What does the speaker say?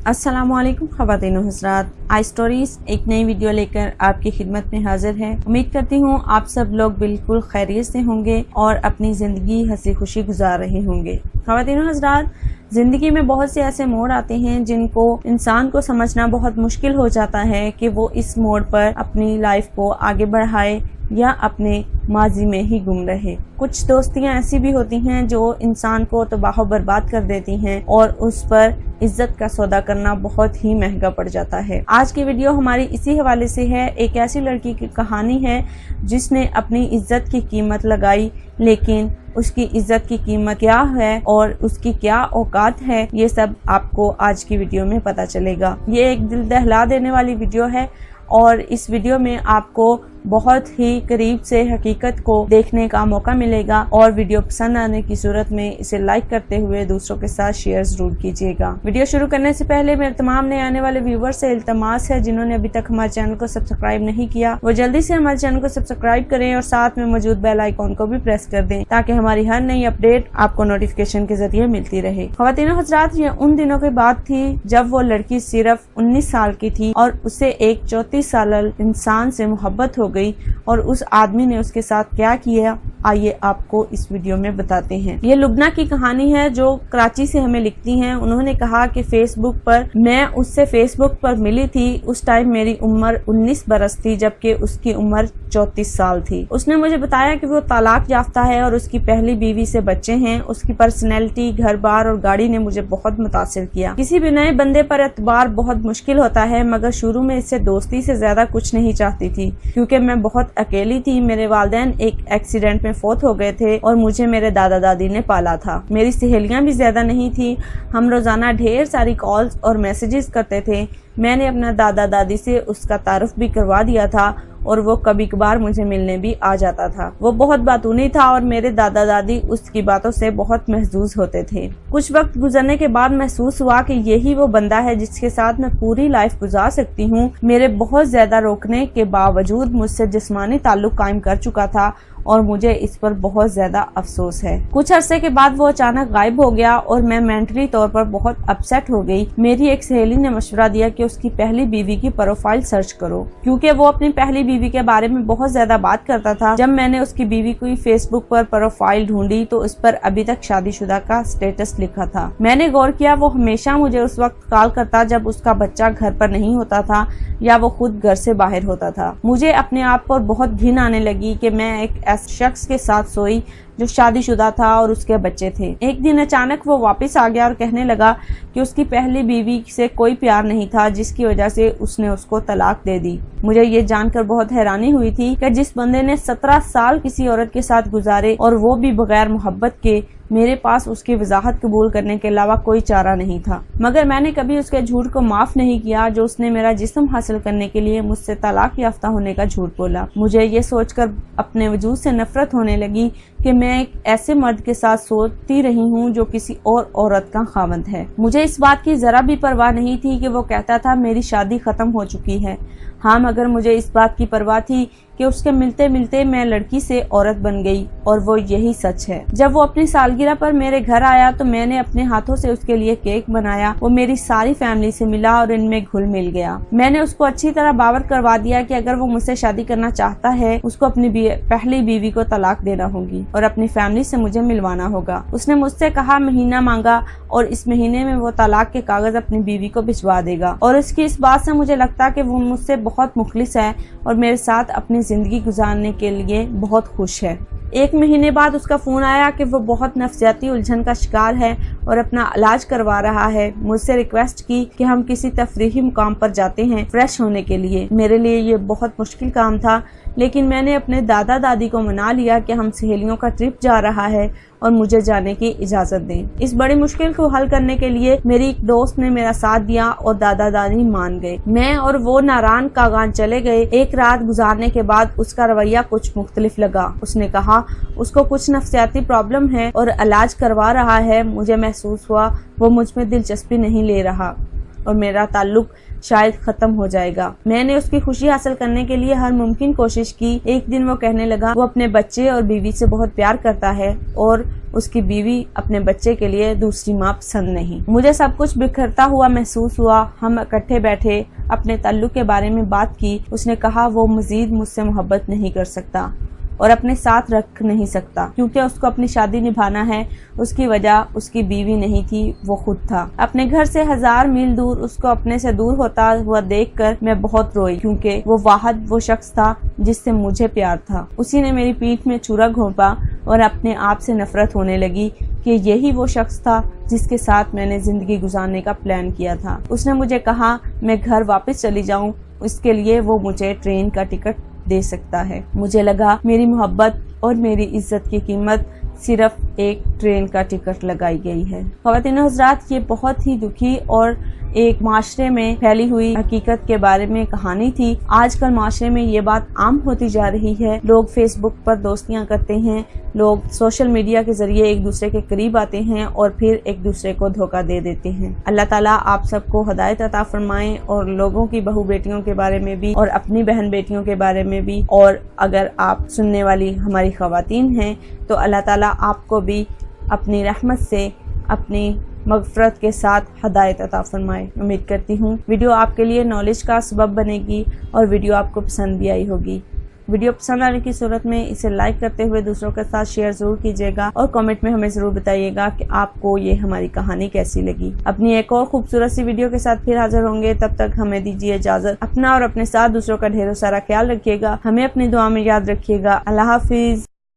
अस्सलामुअलैकुम ख़वातीन और हज़रात, आई स्टोरीज एक नई वीडियो लेकर आपकी खिदमत में हाजिर है। उम्मीद करती हूँ आप सब लोग बिल्कुल खैरियत से होंगे और अपनी ज़िंदगी हंसी खुशी गुजार रहे होंगे। ख़वातीन और हज़रात, ज़िंदगी में बहुत से ऐसे मोड़ आते हैं जिनको इंसान को समझना बहुत मुश्किल हो जाता है कि वो इस मोड़ पर अपनी लाइफ को आगे बढ़ाए या अपने माजी में ही गुम रहे। कुछ दोस्तियां ऐसी भी होती हैं जो इंसान को तबाह बर्बाद कर देती हैं और उस पर इज्जत का सौदा करना बहुत ही महंगा पड़ जाता है। आज की वीडियो हमारी इसी हवाले से है। एक ऐसी लड़की की कहानी है जिसने अपनी इज्जत की कीमत लगाई, लेकिन उसकी इज्जत की कीमत क्या है और उसकी क्या औकात है, ये सब आपको आज की वीडियो में पता चलेगा। ये एक दिल दहला देने वाली वीडियो है और इस वीडियो में आपको बहुत ही करीब से हकीकत को देखने का मौका मिलेगा और वीडियो पसंद आने की सूरत में इसे लाइक करते हुए दूसरों के साथ शेयर जरूर कीजिएगा। वीडियो शुरू करने से पहले मेरे तमाम नए आने वाले व्यूवर्स से इल्तमास है, जिन्होंने अभी तक हमारे चैनल को सब्सक्राइब नहीं किया वो जल्दी से हमारे चैनल को सब्सक्राइब करें और साथ में मौजूद बेल आइकॉन को भी प्रेस कर दें ताकि हमारी हर नई अपडेट आपको नोटिफिकेशन के जरिए मिलती रहे। ख़वातीन और हज़रात, ये उन दिनों की बात थी जब वो लड़की सिर्फ 19 साल की थी और उसे एक 34 साल इंसान से मोहब्बत हो गई और उस आदमी ने उसके साथ क्या किया, आइए आपको इस वीडियो में बताते हैं। ये लुबना की कहानी है जो कराची से हमें लिखती हैं। उन्होंने कहा कि फेसबुक पर मैं उससे फेसबुक पर मिली थी। उस टाइम मेरी उम्र 19 बरस थी जबकि उसकी उम्र 34 साल थी। उसने मुझे बताया कि वो तलाक याफ्ता है और उसकी पहली बीवी से बच्चे हैं। उसकी पर्सनैलिटी, घर बार और गाड़ी ने मुझे बहुत मुतासिर किया। किसी भी नए बंदे पर एतबार बहुत मुश्किल होता है, मगर शुरू में इससे दोस्ती से ज्यादा कुछ नहीं चाहती थी क्योंकि मैं बहुत अकेली थी। मेरे वालिदैन एक एक्सीडेंट में फौत हो गए थे और मुझे मेरे दादा दादी ने पाला था। मेरी सहेलियां भी ज्यादा नहीं थी। हम रोजाना ढेर सारी कॉल्स और मैसेजेस करते थे। मैंने अपना दादा दादी से उसका तारुफ भी करवा दिया था और वो कभी कभार मुझे मिलने भी आ जाता था। वो बहुत बातूनी था और मेरे दादा दादी उसकी बातों से बहुत महजूज होते थे। कुछ वक्त गुजरने के बाद महसूस हुआ कि यही वो बंदा है जिसके साथ मैं पूरी लाइफ गुजार सकती हूँ। मेरे बहुत ज्यादा रोकने के बावजूद मुझसे जिस्मानी ताल्लुक कायम कर चुका था और मुझे इस पर बहुत ज्यादा अफसोस है। कुछ अरसे के बाद वो अचानक गायब हो गया और मैं मेंटली तौर पर बहुत अपसेट हो गई। मेरी एक सहेली ने मशवरा दिया कि उसकी पहली बीवी की प्रोफाइल सर्च करो, क्योंकि वो अपनी पहली बीवी के बारे में बहुत ज्यादा बात करता था। जब मैंने उसकी बीवी की फेसबुक पर प्रोफाइल ढूंढी तो उस पर अभी तक शादीशुदा का स्टेटस लिखा था। मैंने गौर किया वो हमेशा मुझे उस वक्त कॉल करता जब उसका बच्चा घर पर नहीं होता था या वो खुद घर से बाहर होता था। मुझे अपने आप पर बहुत घिन आने लगी कि मैं एक ऐसे शख्स के साथ सोई जो शादीशुदा था और उसके बच्चे थे। एक दिन अचानक वो वापस आ गया और कहने लगा कि उसकी पहली बीवी से कोई प्यार नहीं था जिसकी वजह से उसने उसको तलाक दे दी। मुझे ये जानकर बहुत हैरानी हुई थी कि जिस बंदे ने 17 साल किसी औरत के साथ गुजारे और वो भी बगैर मोहब्बत के, मेरे पास उसकी वजाहत कबूल करने के अलावा कोई चारा नहीं था। मगर मैंने कभी उसके झूठ को माफ नहीं किया जो उसने मेरा जिस्म हासिल करने के लिए मुझसे तलाक याफ्ता होने का झूठ बोला। मुझे ये सोचकर अपने वजूद से नफरत होने लगी कि मैं एक ऐसे मर्द के साथ सोती रही हूँ जो किसी और औरत का खावंद है। मुझे इस बात की जरा भी परवाह नहीं थी कि वो कहता था मेरी शादी खत्म हो चुकी है। हाँ, मगर मुझे इस बात की परवाह थी कि उसके मिलते मिलते मैं लड़की से औरत बन गई और वो यही सच है। जब वो अपनी सालगिरह पर मेरे घर आया तो मैंने अपने हाथों से उसके लिए केक बनाया। वो मेरी सारी फैमिली से मिला और इनमें घुल मिल गया। मैंने उसको अच्छी तरह बावर करवा दिया कि अगर वो मुझसे शादी करना चाहता है उसको अपनी पहली बीवी को तलाक देना होगी और अपनी फैमिली से मुझे मिलवाना होगा। उसने मुझसे कहा, महीना मांगा और इस महीने में वो तलाक के कागज अपनी बीवी को भिजवा देगा और उसकी इस बात से मुझे लगता कि वो मुझसे बहुत मुखलिस है और मेरे साथ अपनी जिंदगी गुजारने के लिए बहुत खुश है। एक महीने बाद उसका फोन आया कि वो बहुत नफ्सियाती उलझन का शिकार है और अपना इलाज करवा रहा है। मुझसे रिक्वेस्ट की कि हम किसी तफरीही मुकाम पर जाते हैं फ्रेश होने के लिए। मेरे लिए ये बहुत मुश्किल काम था, लेकिन मैंने अपने दादा दादी को मना लिया कि हम सहेलियों का ट्रिप जा रहा है और मुझे जाने की इजाजत दें। इस बड़ी मुश्किल को हल करने के लिए मेरी एक दोस्त ने मेरा साथ दिया और दादा दादी मान गए। मैं और वो नारायण कागान चले गए। एक रात गुजारने के बाद उसका रवैया कुछ मुख्तलिफ लगा। उसने कहा उसको कुछ नफ्सियाती प्रॉब्लम है और इलाज करवा रहा है। मुझे महसूस हुआ वो मुझ में दिलचस्पी नहीं ले रहा। और मेरा ताल्लुक शायद खत्म हो जाएगा। मैंने उसकी खुशी हासिल करने के लिए हर मुमकिन कोशिश की। एक दिन वो कहने लगा वो अपने बच्चे और बीवी से बहुत प्यार करता है और उसकी बीवी अपने बच्चे के लिए दूसरी माँ पसंद नहीं। मुझे सब कुछ बिखरता हुआ महसूस हुआ। हम इकट्ठे बैठे, अपने ताल्लुक के बारे में बात की। उसने कहा वो मजीद मुझसे मोहब्बत नहीं कर सकता और अपने साथ रख नहीं सकता क्योंकि उसको अपनी शादी निभाना है। उसकी वजह उसकी बीवी नहीं थी, वो खुद था। अपने घर से 1000 मील दूर उसको अपने से दूर होता हुआ देखकर मैं बहुत रोई क्योंकि वो शख्स था जिससे मुझे प्यार था। उसी ने मेरी पीठ में छुरा घोंपा और अपने आप से नफरत होने लगी कि यही वो शख्स था जिसके साथ मैंने जिंदगी गुजारने का प्लान किया था। उसने मुझे कहा मैं घर वापस चली जाऊं, इसके लिए वो मुझे ट्रेन का टिकट दे सकता है। मुझे लगा मेरी मोहब्बत और मेरी इज्जत की कीमत सिर्फ एक ट्रेन का टिकट लगाई गई है। ख़वातीन हज़रात, ये बहुत ही दुखी और एक माशरे में फैली हुई हकीकत के बारे में कहानी थी। आजकल माशरे में ये बात आम होती जा रही है। लोग फेसबुक पर दोस्तियां करते हैं, लोग सोशल मीडिया के जरिए एक दूसरे के करीब आते हैं और फिर एक दूसरे को धोखा दे देते हैं। अल्लाह ताला आप सबको हिदायत अता फरमाए और लोगों की बहू बेटियों के बारे में भी और अपनी बहन बेटियों के बारे में भी। और अगर आप सुनने वाली हमारी ख़वातीन हैं तो अल्लाह ताला आपको भी अपनी रहमत से अपनी मग़फ़िरत के साथ हिदायत अता फरमाए। उम्मीद करती हूँ वीडियो आपके लिए नॉलेज का सबब बनेगी और वीडियो आपको पसंद भी आई होगी। वीडियो पसंद आने की सूरत में इसे लाइक करते हुए दूसरों के साथ शेयर जरूर कीजिएगा और कमेंट में हमें जरूर बताइएगा कि आपको ये हमारी कहानी कैसी लगी। अपनी एक और खूबसूरत सी वीडियो के साथ फिर हाजिर होंगे। तब तक हमें दीजिए इजाजत। अपना और अपने साथ दूसरों का ढेरों सारा ख्याल रखिएगा। हमें अपनी दुआ में याद रखिएगा। अल्लाह हाफिज।